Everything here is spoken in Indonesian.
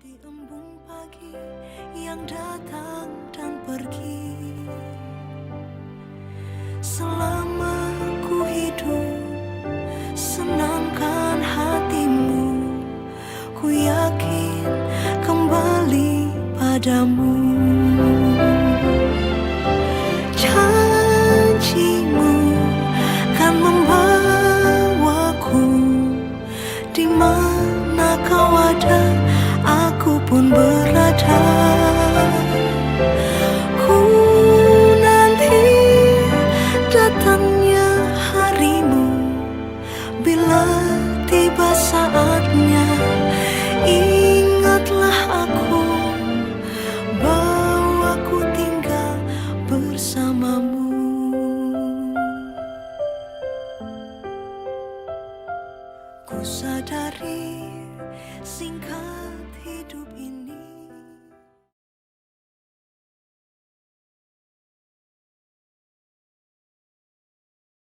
Di embun pagi yang datang dan pergi, selama ku hidup, senangkan hatimu. Ku yakin kembali padamu. Janjimu kan membawaku, di mana kau ada, aku pun berada.